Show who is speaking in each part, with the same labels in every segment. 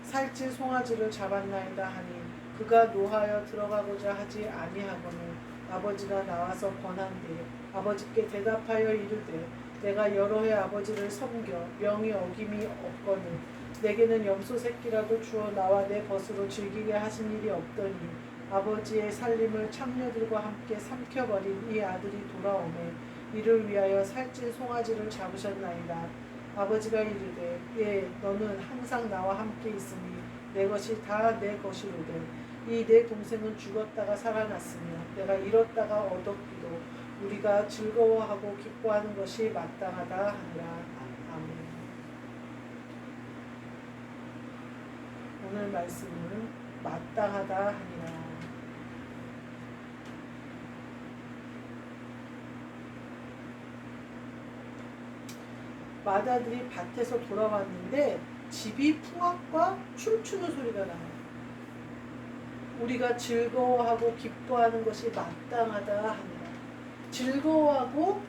Speaker 1: 살찐 송아지를 잡았나이다 하니 그가 노하여 들어가고자 하지 아니하거늘 아버지가 나와서 권한대 아버지께 대답하여 이르되 내가 여러 해 아버지를 섬겨 명이 어김이 없거늘 내게는 염소 새끼라도 주어 나와 내 벗으로 즐기게 하신 일이 없더니 아버지의 살림을 창녀들과 함께 삼켜버린 이 아들이 돌아오매 이를 위하여 살찐 송아지를 잡으셨나이다. 아버지가 이르되 예 너는 항상 나와 함께 있으니 내 것이 다 내 것이로되 이 내 동생은 죽었다가 살아났으며 내가 잃었다가 얻었기로 우리가 즐거워하고 기뻐하는 것이 마땅하다 하니라. 아멘. 오늘 말씀은 마땅하다 하니라. 마다들이 밭에서 돌아왔는데 집이 풍악과 춤추는 소리가 나요. 우리가 즐거워하고 기뻐하는 것이 마땅하다 하니라. 즐거워하고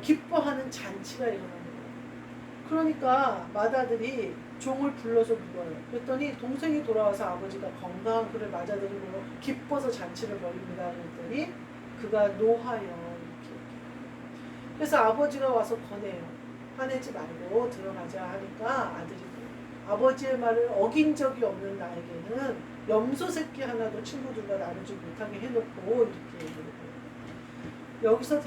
Speaker 1: 기뻐하는 잔치가 일어나는 거예요. 그러니까 마다들이 종을 불러서 물어요. 그랬더니 동생이 돌아와서 아버지가 건강한 그를 맞아들이고 기뻐서 잔치를 벌입니다. 그랬더니 그가 노하여 이렇게. 그래서 아버지가 와서 권해요. 화내지 말고 들어가자 하니까 아들이 아버지의 말을 어긴 적이 없는 나에게는 염소 새끼 하나도 친구들과 나누지 못하게 해놓고 이렇게 얘기해요. 여기서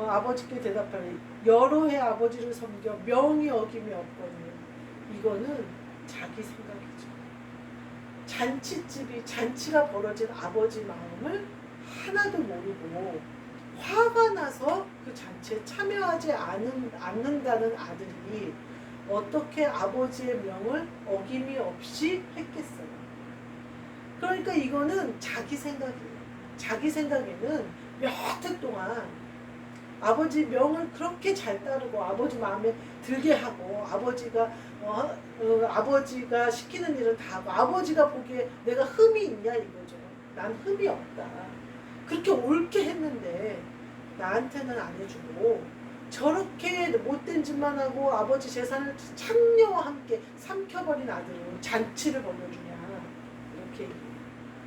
Speaker 1: 아버지께 대답하니 여러 해 아버지를 섬겨 명이 어김이 없거든요. 이거는 자기 생각이죠. 잔치가 벌어진 아버지 마음을 하나도 모르고 화가 나서 그 잔치에 참여하지 않는다는 아들이 어떻게 아버지의 명을 어김이 없이 했겠어요. 그러니까 이거는 자기 생각이에요. 자기 생각에는 몇 해 동안 아버지 명을 그렇게 잘 따르고 아버지 마음에 들게 하고 아버지가 시키는 일은 다 하고 아버지가 보기에 내가 흠이 있냐 이거죠. 난 흠이 없다. 그렇게 옳게 했는데 나한테는 안 해주고 저렇게 못된 짓만 하고 아버지 재산을 창녀와 함께 삼켜버린 아들은 잔치를 벌여주냐 이렇게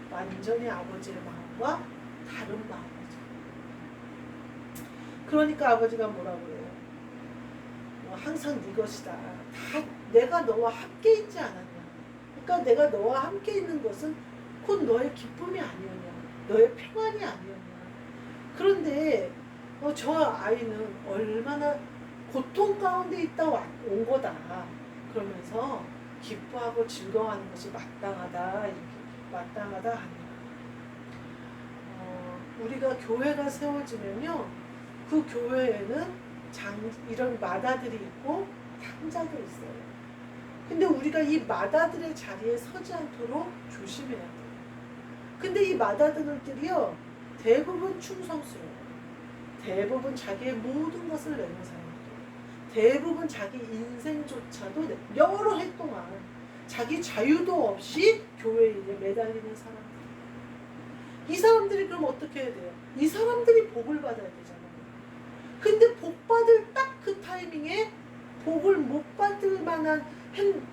Speaker 1: 완전히 아버지의 마음과 다른 마음이죠. 그러니까 아버지가 뭐라고 해요? 항상 네 것이다. 다 내가 너와 함께 있지 않았냐. 그러니까 내가 너와 함께 있는 것은 곧 너의 기쁨이 아니었냐. 너의 평안이 아니었냐. 그런데 저 아이는 얼마나 고통 가운데 있다 온 거다. 그러면서 기뻐하고 즐거워하는 것이 마땅하다. 이렇게 마땅하다 하니라. 우리가 교회가 세워지면요. 그 교회에는 이런 마다들이 있고 탕자도 있어요. 근데 우리가 이 마다들의 자리에 서지 않도록 조심해야 돼요. 근데 이 마다들들이요. 대부분 충성스러워요. 대부분 자기의 모든 것을 내는 사람들이에요. 대부분 자기 인생조차도 여러 해 동안 자기 자유도 없이 교회 일에 매달리는 사람들. 이 사람들이 그럼 어떻게 해야 돼요? 이 사람들이 복을 받아야 되잖아요. 근데 복 받을 딱 그 타이밍에 복을 못 받을 만한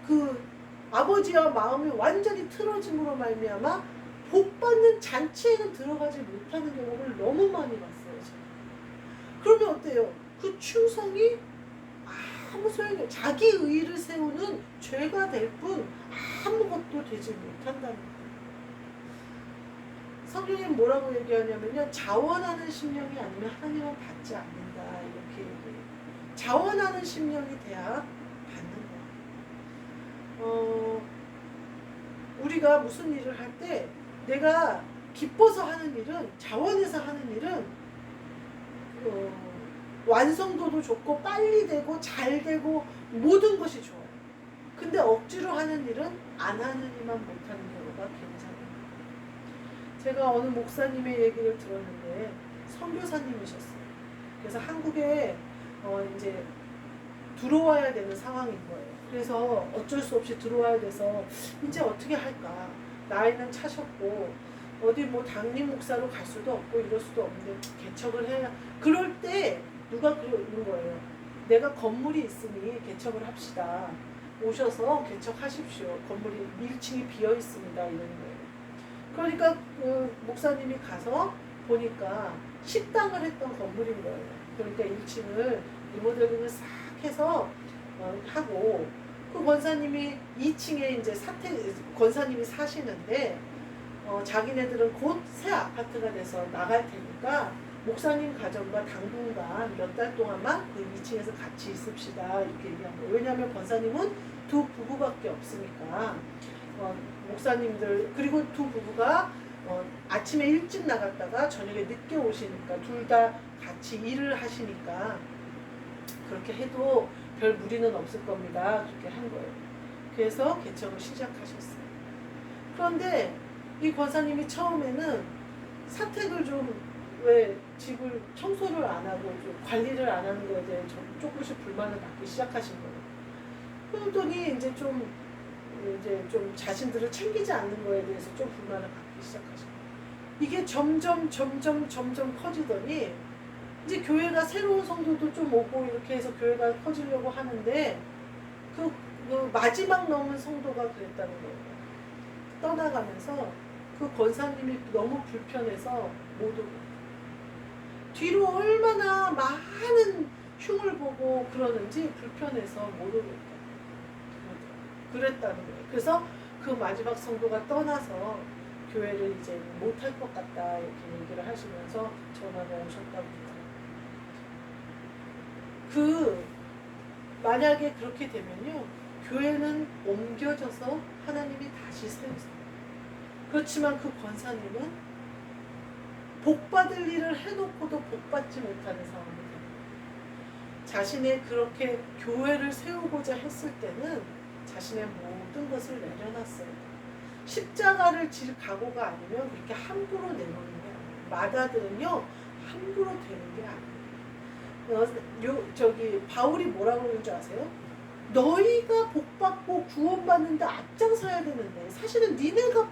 Speaker 1: 그 아버지와 마음이 완전히 틀어짐으로 말미암아 복 받는 잔치에는 들어가지 못하는 경우를 너무 많이 봤어요. 저는. 그러면 어때요? 그 충성이 아무 소용이 없어요. 자기 의의를 세우는 죄가 될 뿐 아무것도 되지 못한다는 거예요. 성경이 뭐라고 얘기하냐면요. 자원하는 심령이 아니면 하나님은 받지 않는다. 이렇게 얘기해요. 자원하는 심령이 돼야 받는 거예요. 우리가 무슨 일을 할 때 내가 기뻐서 하는 일은 자원해서 하는 일은 완성도도 좋고 빨리 되고 잘 되고 모든 것이 좋아요. 근데 억지로 하는 일은 안 하는 일만 못하는 경우가 굉장히 많아요. 제가 어느 목사님의 얘기를 들었는데 선교사님이셨어요. 그래서 한국에 이제 들어와야 되는 상황인 거예요. 그래서 어쩔 수 없이 들어와야 돼서 이제 어떻게 할까. 나이는 차셨고 어디 뭐 당림 목사로 갈 수도 없고 이럴 수도 없는데 개척을 해야. 그럴 때 누가 그러는 거예요. 내가 건물이 있으니 개척을 합시다. 오셔서 개척하십시오. 건물이 1층이 비어 있습니다. 이런 거예요. 그러니까 그 목사님이 가서 보니까 식당을 했던 건물인 거예요. 그러니까 1층을 리모델링을 싹 해서 하고, 그 권사님이 2층에 이제 권사님이 사시는데 자기네들은 곧 새 아파트가 돼서 나갈 테니까 목사님 가정과 당분간 몇 달 동안만 그 2층에서 같이 있읍시다 이렇게 얘기한 거예요. 왜냐하면 권사님은 두 부부밖에 없으니까 목사님들, 그리고 두 부부가 아침에 일찍 나갔다가 저녁에 늦게 오시니까 둘 다 같이 일을 하시니까 그렇게 해도 별 무리는 없을 겁니다. 그렇게 한 거예요. 그래서 개척을 시작하셨어요. 그런데 이 권사님이 처음에는 사택을 왜 집을 청소를 안 하고 좀 관리를 안 하는 거에 대해 조금씩 불만을 갖기 시작하신 거예요. 그러더니 이제 좀 자신들을 챙기지 않는 거에 대해서 좀 불만을 갖기 시작하신 거예요. 이게 점점 커지더니 이제 교회가 새로운 성도도 좀 오고 이렇게 해서 교회가 커지려고 하는데 그 마지막 넘은 성도가 그랬다는 거예요. 떠나가면서 그 권사님이 너무 불편해서 못 오고, 뒤로 얼마나 많은 흉을 보고 그러는지 불편해서 못 오겠다 그랬다는 거예요. 그래서 그 마지막 성도가 떠나서 교회를 이제 못할 것 같다 이렇게 얘기를 하시면서 전화가 오셨다고 그러더라고요. 만약에 그렇게 되면요, 교회는 옮겨져서 하나님이 다시 세우세요. 그렇지만 그 권사님은 복받을 일을 해놓고도 복받지 못하는 상황이 됩니다. 자신의 그렇게 교회를 세우고자 했을 때는 자신의 모든 것을 내려놨어요. 십자가를 질 각오가 아니면 그렇게 함부로 내놓는 게 아니에요. 마다들은요, 함부로 되는 게 아니에요. 바울이 뭐라고 그러는 줄 아세요? 너희가 복받고 구원받는데 앞장서야 되는데, 사실은 니네가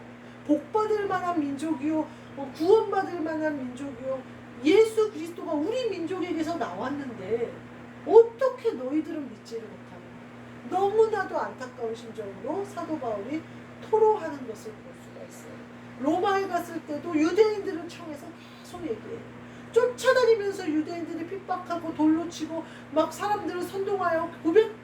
Speaker 1: 복받을 만한 민족이요, 구원받을 만한 민족이요, 예수 그리스도가 우리 민족에게서 나왔는데 어떻게 너희들은 믿지를 못하는 거야. 너무나도 안타까운 심정으로 사도 바울이 토로하는 것을 볼 수가 있어요. 로마에 갔을 때도 유대인들을 청해서 계속 얘기해요. 쫓아다니면서 유대인들이 핍박하고 돌로 치고 막 사람들을 선동하여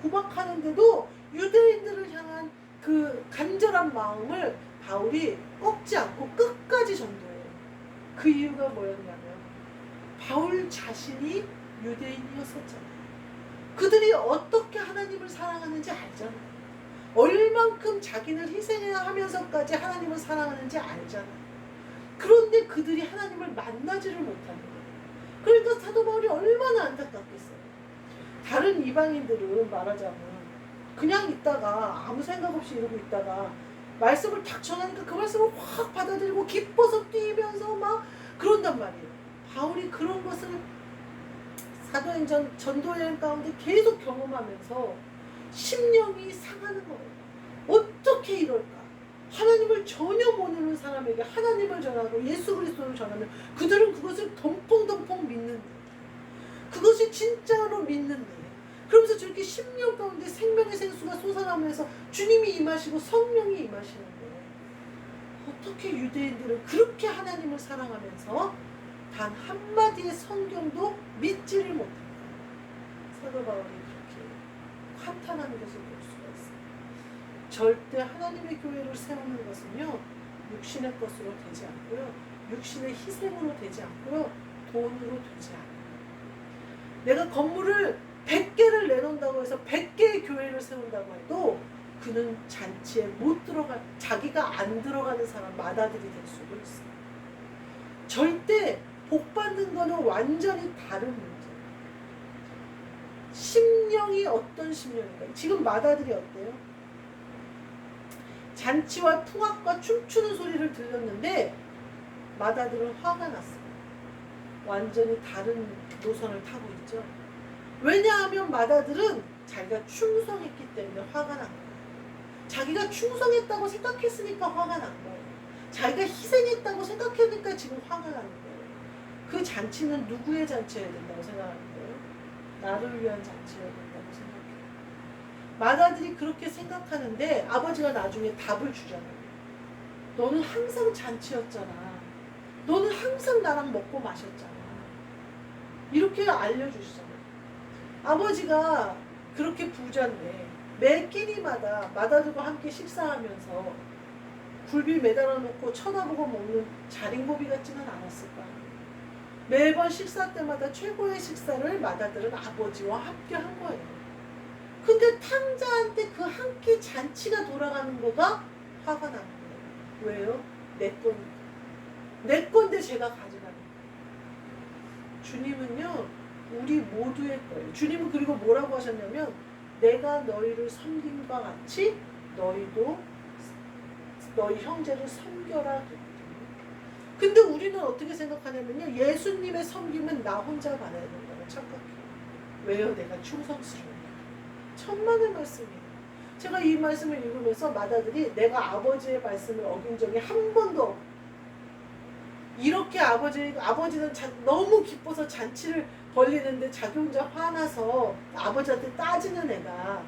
Speaker 1: 구박하는데도 유대인들을 향한 그 간절한 마음을 바울이 꺾지 않고 끝까지 전도해요. 그 이유가 뭐였냐면 바울 자신이 유대인이었었잖아요. 그들이 어떻게 하나님을 사랑하는지 알잖아요. 얼만큼 자기를 희생해야 하면서까지 하나님을 사랑하는지 알잖아요. 그런데 그들이 하나님을 만나지를 못하는 거예요. 그러니까 사도 바울이 얼마나 안타깝겠어요. 다른 이방인들은 말하자면 그냥 있다가 아무 생각 없이 이러고 있다가 말씀을 탁 전하니까 그 말씀을 확 받아들이고 기뻐서 뛰면서 막 그런단 말이에요. 바울이 그런 것을 사도행전 전도여행 가운데 계속 경험하면서 심령이 상하는 거예요. 어떻게 이럴까? 하나님을 전혀 모르는 사람에게 하나님을 전하고 예수 그리스도를 전하면 그들은 그것을 덤펑덤펑 믿는데, 그것이 진짜로 믿는데, 그러면서 저렇게 심령 가운데 생명의 생수가 솟아나면서 주님이 임하시고 성령이 임하시는데 어떻게 유대인들은 그렇게 하나님을 사랑하면서 단 한마디의 성경도 믿지를 못할까? 사도 바울이 그렇게 한탄하는 것을 볼 수가 있어요. 절대 하나님의 교회를 세우는 것은요, 육신의 것으로 되지 않고요, 육신의 희생으로 되지 않고요, 돈으로 되지 않아요. 내가 건물을 100개를 내놓는다고 해서 100개의 교회를 세운다고 해도 그는 잔치에 못 들어가, 자기가 안 들어가는 사람 마다들이 될 수도 있어요. 절대 복 받는 거는 완전히 다른 문제예요. 심령이 어떤 심령인가? 지금 마다들이 어때요? 잔치와 풍악과 춤추는 소리를 들렸는데 마다들은 화가 났어요. 완전히 다른 노선을 타고 있죠. 왜냐하면 마다들은 자기가 충성했기 때문에 화가 난 거예요. 자기가 충성했다고 생각했으니까 화가 난 거예요. 자기가 희생했다고 생각하니까 지금 화가 나는 거예요. 그 잔치는 누구의 잔치여야 된다고 생각하는 거예요? 나를 위한 잔치여야 된다고 생각해요. 맏아들이 그렇게 생각하는데 아버지가 나중에 답을 주잖아요. 너는 항상 잔치였잖아. 너는 항상 나랑 먹고 마셨잖아. 이렇게 알려주시잖아요. 아버지가 그렇게 부자인데 매 끼니마다 맏아들과 함께 식사하면서 굴비 매달아 놓고 쳐다보고 먹는 자린고비 같지는 않았을까. 매번 식사 때마다 최고의 식사를 맏아들은 아버지와 함께 한 거예요. 근데 탕자한테 그 한 끼 잔치가 돌아가는 거가 화가 나는 거예요. 왜요? 내 거니까. 내 건데 제가 가져가는 거예요. 주님은요, 우리 모두의 거예요. 주님은 그리고 뭐라고 하셨냐면, 내가 너희를 섬김과 같이 너희도 너희 형제를 섬겨라. 근데 우리는 어떻게 생각하냐면요, 예수님의 섬김은 나 혼자 받아야 된다고 착각해요. 왜요? 내가 충성스러워요. 천만의 말씀이에요. 제가 이 말씀을 읽으면서 맏아들이 내가 아버지의 말씀을 어긴 적이 한 번도 없고, 이렇게 아버지는 너무 기뻐서 잔치를 벌리는데 자기 혼자 화나서 아버지한테 따지는 애가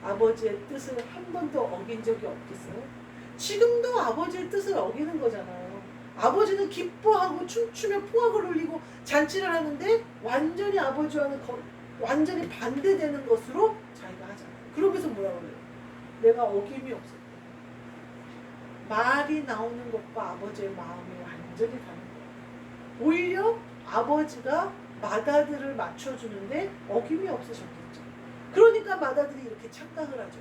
Speaker 1: 아버지의 뜻을 한 번도 어긴 적이 없겠어요? 지금도 아버지의 뜻을 어기는 거잖아요. 아버지는 기뻐하고 춤추며 포악을 울리고 잔치를 하는데 완전히 아버지와는 완전히 반대되는 것으로 자기가 하잖아요. 그러면서 뭐라고 그래요? 내가 어김이 없었다. 말이 나오는 것과 아버지의 마음이 완전히 다른 거예요. 오히려 아버지가 맏아들을 맞춰주는데 어김이 없으셨겠죠. 그러니까 맏아들이 이렇게 착각을 하죠.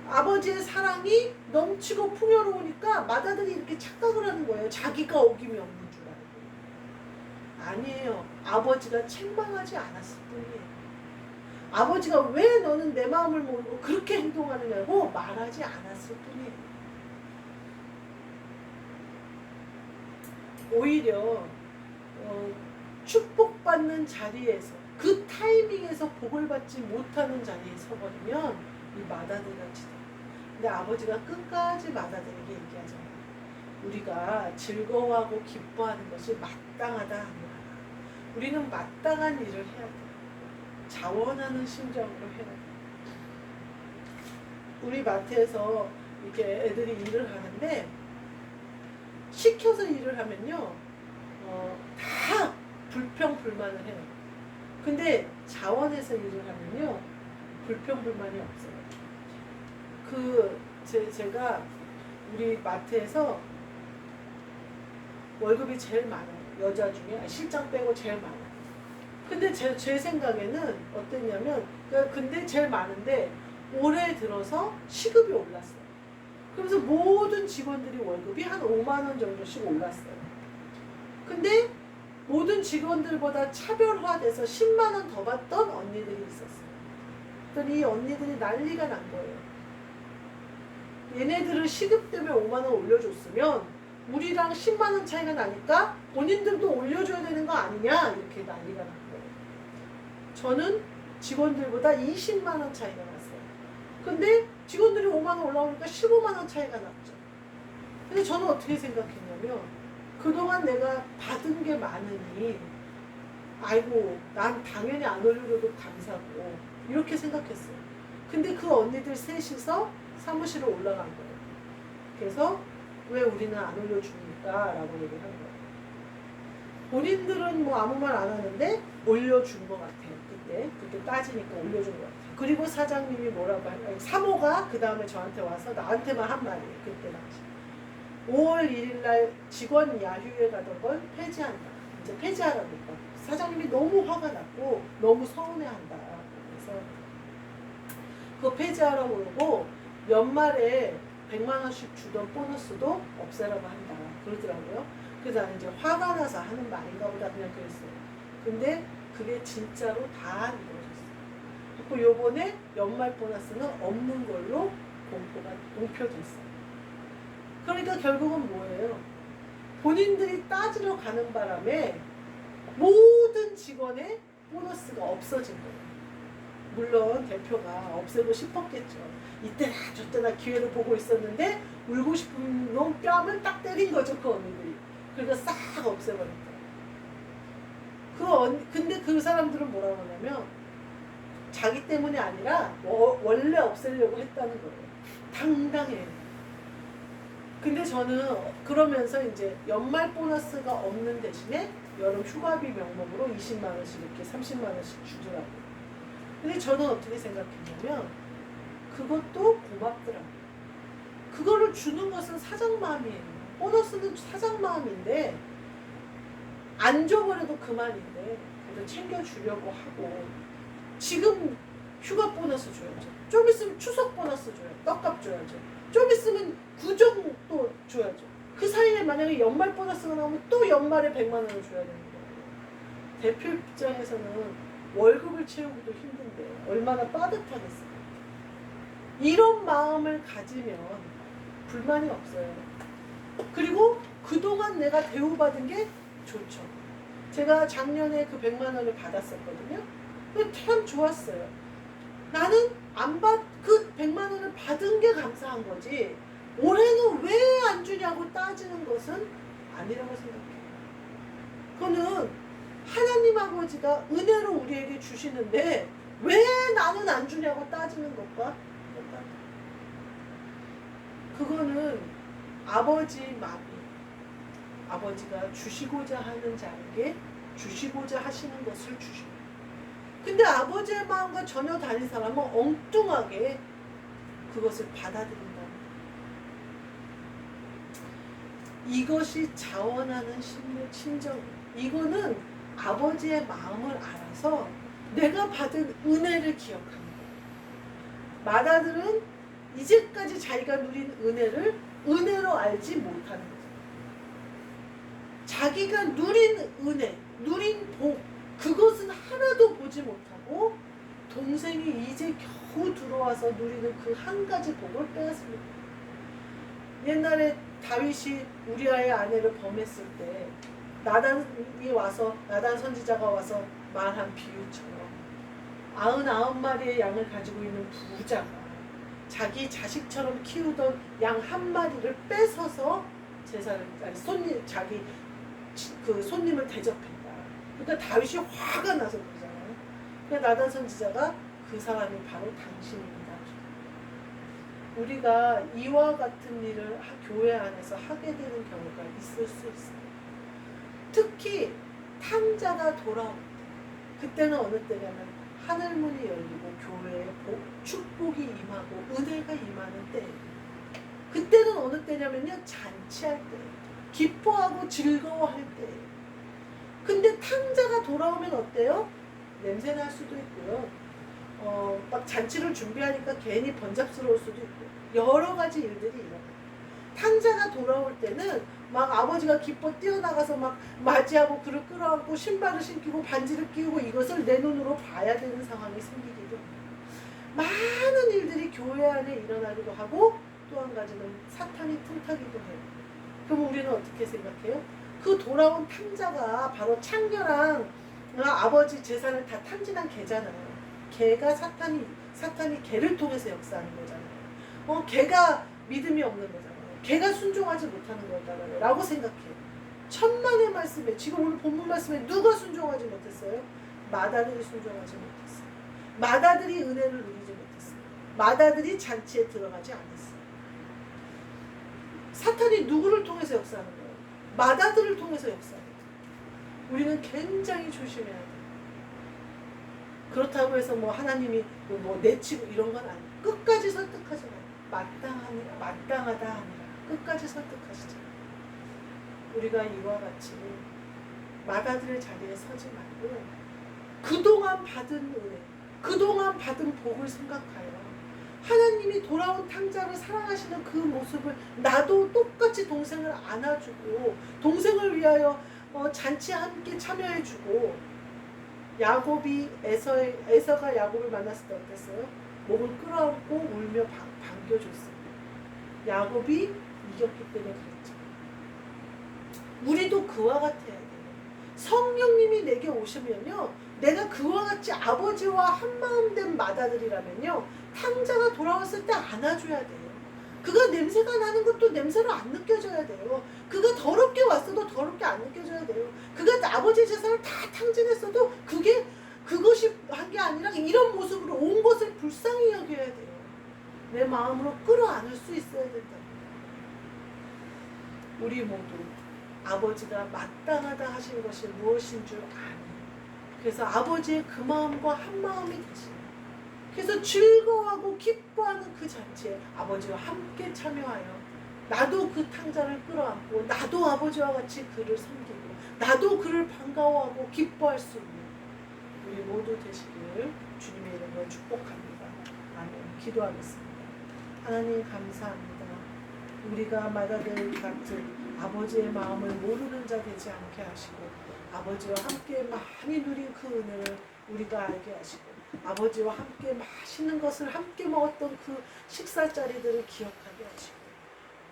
Speaker 1: 아버지의 사랑이 넘치고 풍요로우니까 맏아들이 이렇게 착각을 하는 거예요. 자기가 어김이 없는 줄 알고. 아니에요. 아버지가 책망하지 않았을 뿐이에요. 아버지가 왜 너는 내 마음을 모르고 그렇게 행동하느냐고 말하지 않았을 뿐이에요. 오히려 축복받는 자리에서 그 타이밍에서 복을 받지 못하는 자리에 서버리면 이 맏아들같이 돼요. 근데 아버지가 끝까지 맏아들에게 얘기하잖아요. 우리가 즐거워하고 기뻐하는 것이 마땅하다 아니야. 우리는 마땅한 일을 해야 돼. 자원하는 심정으로 해야 돼. 우리 마트에서 이렇게 애들이 일을 하는데 시켜서 일을 하면요, 다 불평불만을 해요. 근데 자원해서 일을 하면요, 불평불만이 없어요. 제가 우리 마트에서 월급이 제일 많아요. 여자 중에 실장 빼고 제일 많아요. 근데 제 생각에는 어땠냐면, 근데 제일 많은데 올해 들어서 시급이 올랐어요. 그래서 모든 직원들이 월급이 한 5만 원 정도씩 올랐어요. 근데 모든 직원들보다 차별화돼서 10만 원 더 받던 언니들이 있었어요. 그랬더니 이 언니들이 난리가 난 거예요. 얘네들은 시급 때문에 5만 원 올려줬으면 우리랑 10만 원 차이가 나니까 본인들도 올려줘야 되는 거 아니냐, 이렇게 난리가 난 거예요. 저는 직원들보다 20만 원 차이가 났어요. 근데 직원들이 5만 원 올라오니까 15만 원 차이가 났죠. 근데 저는 어떻게 생각했냐면, 그동안 내가 받은 게 많으니 아이고 난 당연히 안 올려줘도 감사하고 이렇게 생각했어요. 근데 그 언니들 셋이서 사무실에 올라간 거예요. 그래서 왜 우리는 안 올려줍니까? 라고 얘기를 한 거예요. 본인들은 뭐 아무 말 안 하는데 올려준 것 같아요. 그때 따지니까 올려준 것 같아요. 그리고 사장님이 뭐라고 할까요? 사모가 그 다음에 저한테 와서 나한테만 한 말이에요. 그때 당시. 5월 1일 날 직원 야휴에 가던 걸 폐지한다. 이제 폐지하라고 했다. 사장님이 너무 화가 났고 너무 서운해한다. 그래서 그거 폐지하라고 그러고 연말에 100만 원씩 주던 보너스도 없애라고 한다. 그러더라고요. 그래서 나는 이제 화가 나서 하는 말인가 보다 그냥 그랬어요. 근데 그게 진짜로 다 이루어졌어요. 그리고 요번에 연말 보너스는 없는 걸로 공표됐어요. 그러니까 결국은 뭐예요? 본인들이 따지러 가는 바람에 모든 직원의 보너스가 없어진 거예요. 물론 대표가 없애고 싶었겠죠. 이때나 저때나 기회를 보고 있었는데 울고 싶은 놈 뺨을 딱 때린 거죠, 그 언니들이. 그러니까 싹 없애버렸다. 근데 그 사람들은 뭐라고 하냐면 자기 때문이 아니라 원래 없애려고 했다는 거예요. 당당해요. 근데 저는 그러면서 이제 연말 보너스가 없는 대신에 여름 휴가비 명목으로 20만 원씩 이렇게 30만 원씩 주더라고요. 근데 저는 어떻게 생각했냐면 그것도 고맙더라고요. 그거를 주는 것은 사장 마음이에요. 보너스는 사장 마음인데 안 줘버려도 그만인데 그래도 챙겨주려고 하고 지금 휴가 보너스 줘야죠. 좀 있으면 추석 보너스 줘야죠. 떡값 줘야죠. 좀 있으면 구정 또 줘야죠. 그 사이에 만약에 연말 보너스가 나오면 또 연말에 100만 원을 줘야 되는 거예요. 대표 입장에서는 월급을 채우기도 힘든데 얼마나 빠듯하겠어요. 이런 마음을 가지면 불만이 없어요. 그리고 그동안 내가 대우받은 게 좋죠. 제가 작년에 그 100만 원을 받았었거든요. 근데 참 좋았어요. 나는 그 100만 원을 받은 게 감사한 거지 올해는 왜 안 주냐고 따지는 것은 아니라고 생각해요. 그거는 하나님 아버지가 은혜로 우리에게 주시는데 왜 나는 안 주냐고 따지는 것과 똑같아요. 그거는 아버지 마음이 아버지가 주시고자 하는 자에게 주시고자 하시는 것을 주시고 근데 아버지의 마음과 전혀 다른 사람은 엉뚱하게 그것을 받아들인다. 이것이 자원하는 심정이에요. 이거는 아버지의 마음을 알아서 내가 받은 은혜를 기억하는 거예요. 마다들은 이제까지 자기가 누린 은혜를 은혜로 알지 못하는 거예요. 자기가 누린 은혜, 누린 복, 그것은 하나도 보지 못하고 동생이 이제 겨우 들어와서 누리는 그 한 가지 복을 빼앗습니다. 옛날에 다윗이 우리아의 아내를 범했을 때 나단 선지자가 와서 말한 비유처럼 99마리의 양을 가지고 있는 부자가 자기 자식처럼 키우던 양 한 마리를 뺏어서 손님을 대접했다. 그러니까 다윗이 화가 나서 그러잖아요. 그러니까 나단 선지자가 그 사람이 바로 당신입니다. 우리가 이와 같은 일을 교회 안에서 하게 되는 경우가 있을 수 있어요. 특히 탕자가 돌아올 때 그때는 어느 때냐면 하늘문이 열리고 교회에 축복이 임하고 은혜가 임하는 때 그때는 어느 때냐면요 잔치할 때 기뻐하고 즐거워할 때 근데 탕자가 돌아오면 어때요? 냄새날 수도 있고요. 막 잔치를 준비하니까 괜히 번잡스러울 수도 있고 여러 가지 일들이 일어나요. 탕자가 돌아올 때는 막 아버지가 기뻐 뛰어나가서 막 맞이하고 그를 끌어안고 신발을 신기고 반지를 끼우고 이것을 내 눈으로 봐야 되는 상황이 생기기도 해요. 많은 일들이 교회 안에 일어나기도 하고 또 한 가지는 사탄이 틈타기도 해요. 그럼 우리는 어떻게 생각해요? 그 돌아온 탕자가 바로 창녀랑 아버지 재산을 다 탕진한 개잖아요. 개가 사탄이 개를 통해서 역사하는 거잖아요. 개가 믿음이 없는 거잖아요. 개가 순종하지 못하는 거잖아요. 라고 생각해요. 천만의 말씀에 지금 오늘 본문 말씀에 누가 순종하지 못했어요? 마다들이 순종하지 못했어요. 마다들이 은혜를 누리지 못했어요. 마다들이 잔치에 들어가지 않았어요. 사탄이 누구를 통해서 역사하는 거예요? 마다들을 통해서 역사해요. 우리는 굉장히 조심해야 돼요. 그렇다고 해서 하나님이 내치고 이런 건 아니에요. 끝까지 설득하잖아요. 마땅하다 아니라 끝까지 설득하시잖아요. 우리가 이와 같이 마다들의 자리에 서지 말고 그동안 받은 은혜, 그동안 받은 복을 생각하여 하나님이 돌아온 탕자를 사랑하시는 그 모습을 나도 똑같이 동생을 안아주고 동생을 위하여 잔치에 함께 참여해주고 야곱이 에서가 야곱을 만났을 때 어땠어요? 목을 끌어안고 울며 반겨줬습니다. 야곱이 이겼기 때문에 그랬죠. 우리도 그와 같아야 돼요. 성령님이 내게 오시면요 내가 그와 같이 아버지와 한마음 된 마다들이라면요 탕자가 돌아왔을 때 안아줘야 돼요. 그가 냄새가 나는 것도 냄새로 안 느껴져야 돼요. 그가 더럽게 왔어도 더럽게 안 느껴져야 돼요. 그가 아버지 재산을 다 탕진했어도 그 그것이 한 게 아니라 이런 모습으로 온 것을 불쌍히 여겨야 돼요. 내 마음으로 끌어안을 수 있어야 된다. 우리 모두 아버지가 마땅하다 하신 것이 무엇인 줄 아는, 그래서 아버지의 그 마음과 한 마음이 되시는, 그래서 즐거워하고 기뻐하는 그 잔치에 아버지와 함께 참여하여 나도 그 탕자를 끌어안고 나도 아버지와 같이 그를 섬기고 나도 그를 반가워하고 기뻐할 수 있는 우리 모두 되시기를 주님의 이름으로 축복합니다. 아멘. 기도하겠습니다. 하나님 감사합니다. 우리가 마다들 같은 아버지의 마음을 모르는 자 되지 않게 하시고 아버지와 함께 많이 누린 그 은혜를 우리가 알게 하시고 아버지와 함께 맛있는 것을 함께 먹었던 그 식사 자리들을 기억하게 하시고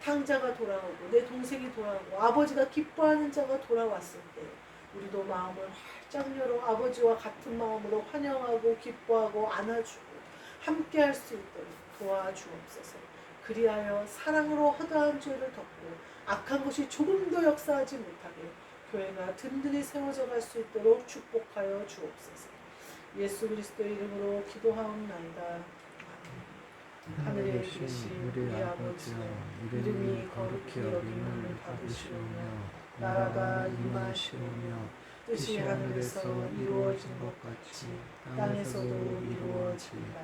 Speaker 1: 탕자가 돌아오고 내 동생이 돌아오고 아버지가 기뻐하는 자가 돌아왔을 때 우리도 마음을 활짝 열어 아버지와 같은 마음으로 환영하고 기뻐하고 안아주고 함께 할 수 있도록 도와주옵소서. 그리하여 사랑으로 허다한 죄를 덮고 악한 것이 조금 더 역사하지 못하게 교회가 든든히 세워져 갈 수 있도록 축복하여 주옵소서. 예수 그리스도의 이름으로 기도하옵나이다. 아멘. 하늘에 계신 우리 아버지여, 이름이 거룩히 여김을 받으시오며 나라가 임하시오며 뜻이 하늘에서 이루어진 것 같이 땅에서도 이루어지이다.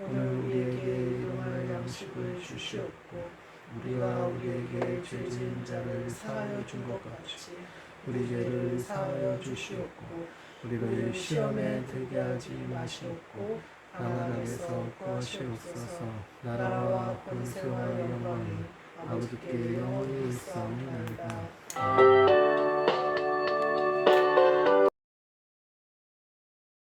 Speaker 1: 오늘 우리에게 일용할 양식을 주시옵고 우리가 우리에게 죄 지은 자를 사하여 준 것 같이 우리 죄를 사하여 주시옵고 우리를 시험에 들게 하지 마시옵고 다만 악에서 구하시옵소서. 나라와 권세와 영광이 아버지께 영원히 있사옵나이다.